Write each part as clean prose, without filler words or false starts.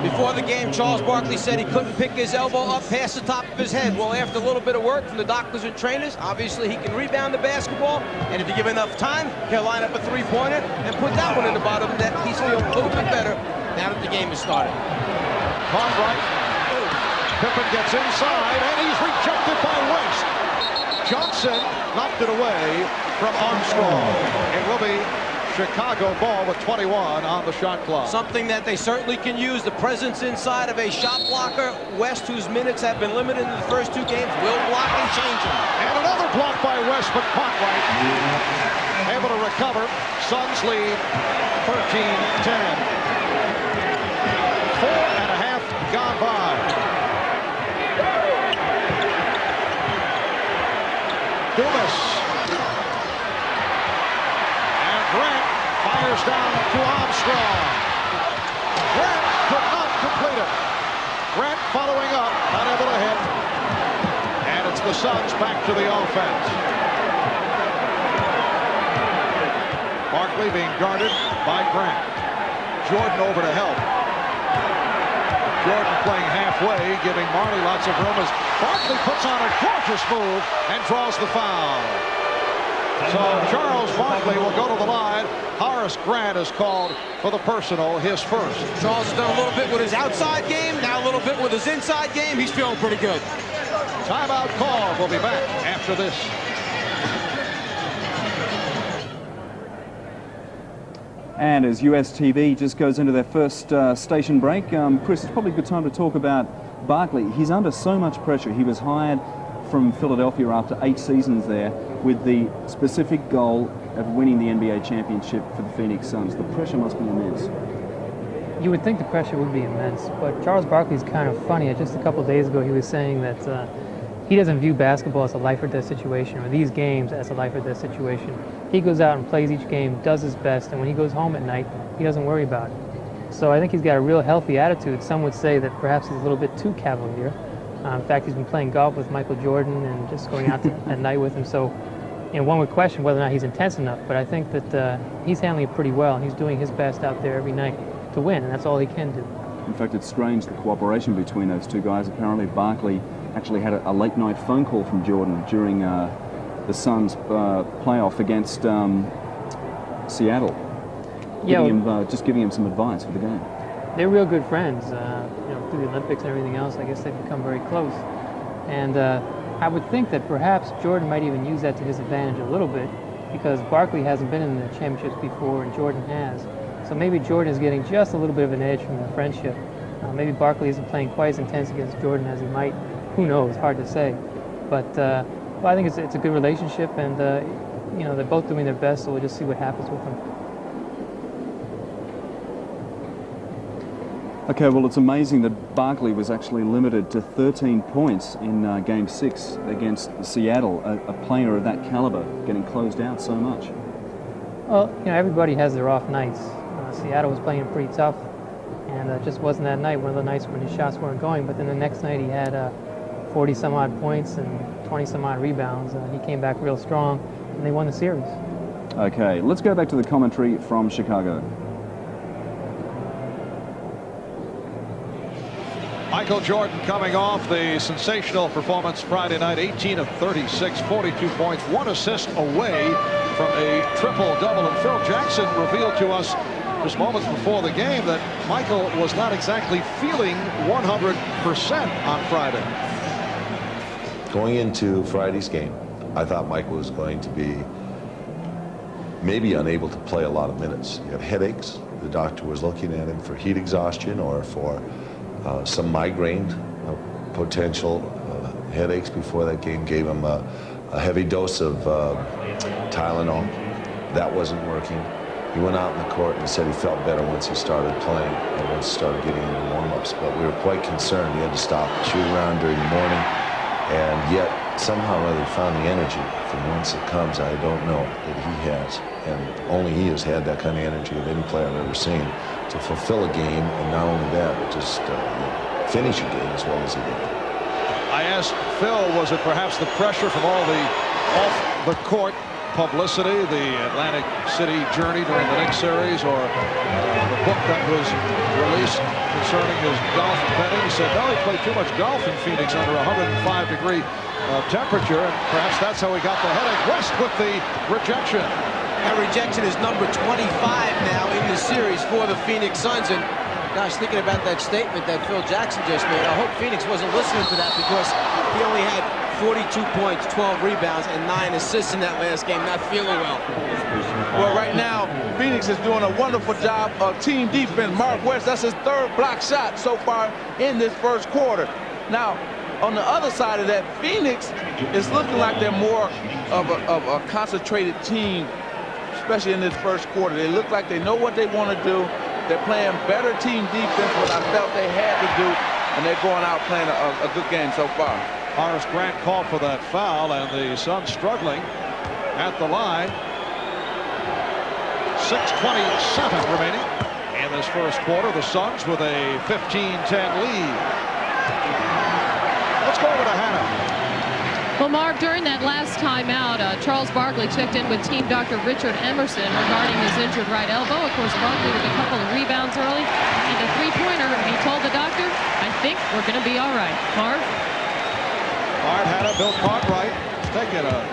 Before the game, Charles Barkley said he couldn't pick his elbow up past the top of his head. Well, after a little bit of work from the doctors and trainers, obviously he can rebound the basketball, and if you give enough time, he'll line up a three-pointer and put that one in the bottom net. He's feeling a little bit better now that the game has started. Cartwright. Pippen gets inside, and he's rejected by West. Johnson knocked it away from Armstrong. It will be Chicago ball with 21 on the shot clock. Something that they certainly can use, the presence inside of a shot blocker. West, whose minutes have been limited in the first two games, will block and change them. And another block by West, but Cartwright able to recover. Suns lead 13-10. 4.5 gone by. Dumas. And Grant fires down to Armstrong. Grant could not complete it. Grant following up, not able to hit. And it's the Suns back to the offense. Barkley being guarded by Grant. Jordan over to help. Jordan playing halfway, giving Marley lots of room as Barkley puts on a gorgeous move and draws the foul. So Charles Barkley will go to the line. Horace Grant is called for the personal, his first. Charles has done a little bit with his outside game, now a little bit with his inside game. He's feeling pretty good. Timeout call. We'll be back after this. And as US TV just goes into their first station break, Chris, it's probably a good time to talk about Barkley. He's under so much pressure. He was hired from Philadelphia after 8 seasons there with the specific goal of winning the NBA championship for the Phoenix Suns. The pressure must be immense. You would think the pressure would be immense, but Charles Barkley's kind of funny. Just a couple of days ago, he was saying that he doesn't view basketball as a life or death situation, or these games as a life or death situation. He goes out and plays each game, does his best, and when he goes home at night, he doesn't worry about it. So I think he's got a real healthy attitude. Some would say that perhaps he's a little bit too cavalier. In fact, he's been playing golf with Michael Jordan and just going out at night with him. So, one would question whether or not he's intense enough, but I think that he's handling it pretty well, and he's doing his best out there every night to win, and that's all he can do. In fact, it's strange, the cooperation between those two guys. Apparently, Barkley actually had a late-night phone call from Jordan during the Suns' playoff against Seattle, just giving him some advice for the game. They're real good friends. Through the Olympics and everything else, I guess they've become very close. And I would think that perhaps Jordan might even use that to his advantage a little bit, because Barkley hasn't been in the championships before and Jordan has. So maybe Jordan is getting just a little bit of an edge from the friendship. Maybe Barkley isn't playing quite as intense against Jordan as he might. Who knows? Hard to say. But I think it's a good relationship, and they're both doing their best. So we'll just see what happens with them. Okay, well, it's amazing that Barkley was actually limited to 13 points in Game 6 against Seattle. A player of that caliber getting closed out so much. Well, everybody has their off nights. Seattle was playing pretty tough, and it just wasn't that night, one of the nights when his shots weren't going. But then the next night he had 40-some-odd points and 20-some-odd rebounds. He came back real strong, and they won the series. Okay, let's go back to the commentary from Chicago. Michael Jordan coming off the sensational performance Friday night, 18 of 36, 42 points, 1 assist away from a triple-double. And Phil Jackson revealed to us just moments before the game that Michael was not exactly feeling 100% on Friday. Going into Friday's game, I thought Michael was going to be maybe unable to play a lot of minutes. He had headaches. The doctor was looking at him for heat exhaustion or for some migraine potential headaches before that game. Gave him a heavy dose of Tylenol. That wasn't working. He went out in the court and said he felt better once he started playing and once he started getting into warm-ups. But we were quite concerned. He had to stop and shoot around during the morning. And yet, somehow or other, he found the energy from whence it comes. I don't know that he has. And only he has had that kind of energy of any player I've ever seen to fulfill a game, and not only that, but just finish a game as well as he did. I asked Phil, was it perhaps the pressure from all the off-the-court publicity, the Atlantic City journey during the Knicks series, or the book that was released concerning his golf betting. He said, no, he played too much golf in Phoenix under 105-degree temperature, and perhaps that's how he got the headache. West with the rejection. That rejection is number 25 now in the series for the Phoenix Suns. And gosh, thinking about that statement that Phil Jackson just made, I hope Phoenix wasn't listening to that, because he only had 42 points, 12 rebounds, and 9 assists in that last game, not feeling well. Well, right now, Phoenix is doing a wonderful job of team defense. Mark West, that's his 3rd block shot so far in this first quarter. Now, on the other side of that, Phoenix is looking like they're more of a concentrated team, especially in this first quarter. They look like they know what they want to do. They're playing better team defense, what I felt they had to do, and they're going out playing a good game so far. Horace Grant called for that foul, and the Suns struggling at the line. 6:27 remaining in this first quarter. The Suns with a 15-10 lead. Let's go over to Hannah. Well, Mark, during that last timeout, Charles Barkley checked in with team Dr. Richard Emerson regarding his injured right elbow. Of course, Barkley with a couple of rebounds early and a three-pointer, and he told the doctor, I think we're going to be all right. Marv? Hannah, Bill Cartwright has taken a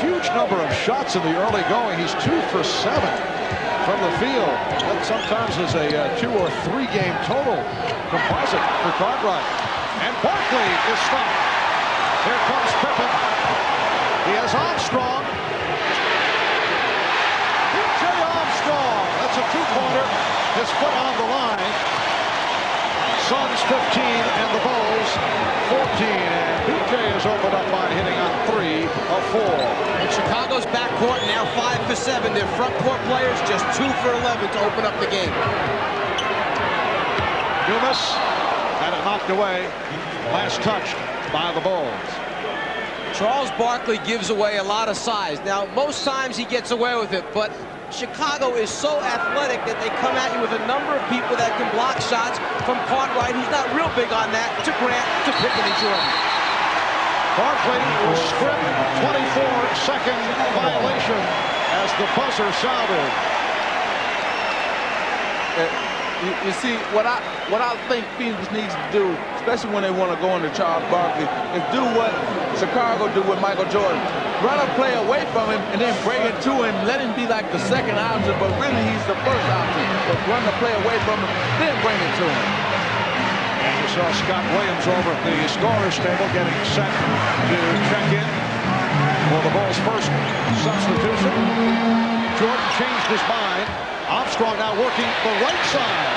huge number of shots in the early going. He's 2 for 7 from the field. That sometimes is a 2 or 3 game total composite for Cartwright. And Barkley is stopped. Here comes Pippen. He has Armstrong. B.J. Armstrong. That's a 2-pointer. His foot on the line. Suns 15 and the Bulls 14. And B.J. is opened up by hitting on 3 of 4. And Chicago's backcourt now 5 for 7. Their front court players just 2 for 11 to open up the game. Dumas had it knocked away. Last touched by the Bulls. Charles Barkley gives away a lot of size. Now, most times he gets away with it, but Chicago is so athletic that they come at you with a number of people that can block shots, from Cartwright, who's not real big on that, to Grant, to Pippen and Jordan. Barkley was stripped. 24-second violation as the buzzer sounded. You see, what I think Phoenix needs to do, especially when they want to go into Charles Barkley, is do what Chicago do with Michael Jordan. Run a play away from him and then bring it to him. Let him be like the second option, but really he's the first option. But run the play away from him, then bring it to him. And you saw Scott Williams over at the scorer's table getting set to check in for the Bulls' first substitution. Jordan changed his mind. Armstrong now working the right side.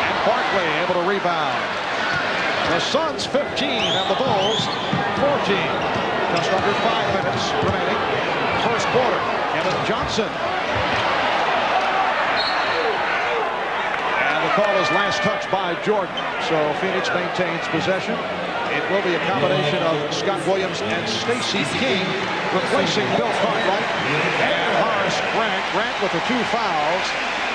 And Barkley able to rebound. The Suns 15 and the Bulls 14. Just under 5 minutes remaining. First quarter. Kevin Johnson. And the call is last touch by Jordan. So Phoenix maintains possession. It will be a combination of Scott Williams and Stacey King replacing Bill Cartwright and Horace Grant. Grant with the 2 fouls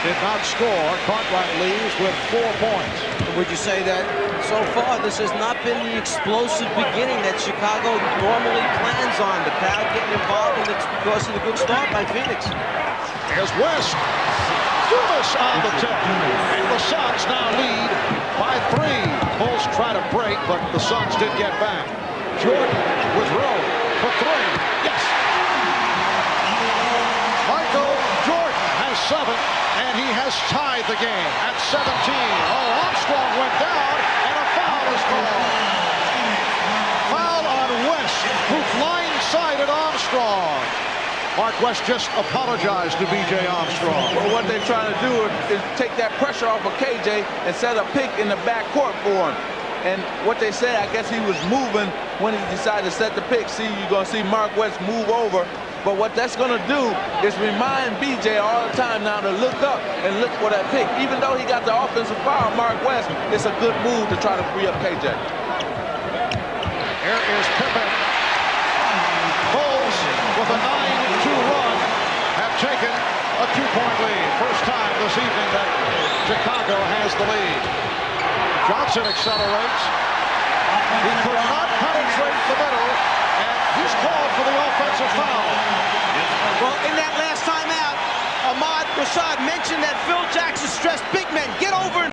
did not score. Cartwright leaves with 4 points. Would you say that so far this has not been the explosive beginning that Chicago normally plans on? The crowd getting involved, and it's because of the good start by Phoenix. Here's West. Dumas on the tip. And the Suns now lead by 3. Bulls try to break, but the Suns did get back. Jordan with room for 3. Yes! Michael Jordan has 7, and he has tied the game at 17. Oh, Armstrong went down, and a foul is called. Foul on West, who blindsided Armstrong. Mark West just apologized to B.J. Armstrong. Well, what they're trying to do is take that pressure off of KJ and set a pick in the backcourt for him. And what they say, I guess he was moving when he decided to set the pick. See, you're going to see Mark West move over. But what that's going to do is remind B.J. all the time now to look up and look for that pick. Even though he got the offensive foul, Mark West, it's a good move to try to free up KJ. Here is Pippen. Bulls with a 9-2 run have taken a 2-point lead. First time this evening that Chicago has the lead. Johnson accelerates. He could not penetrate the middle, and He's called for the offensive foul. Well, in that last timeout, Ahmad Rashad mentioned that Phil Jackson stressed big men, get over and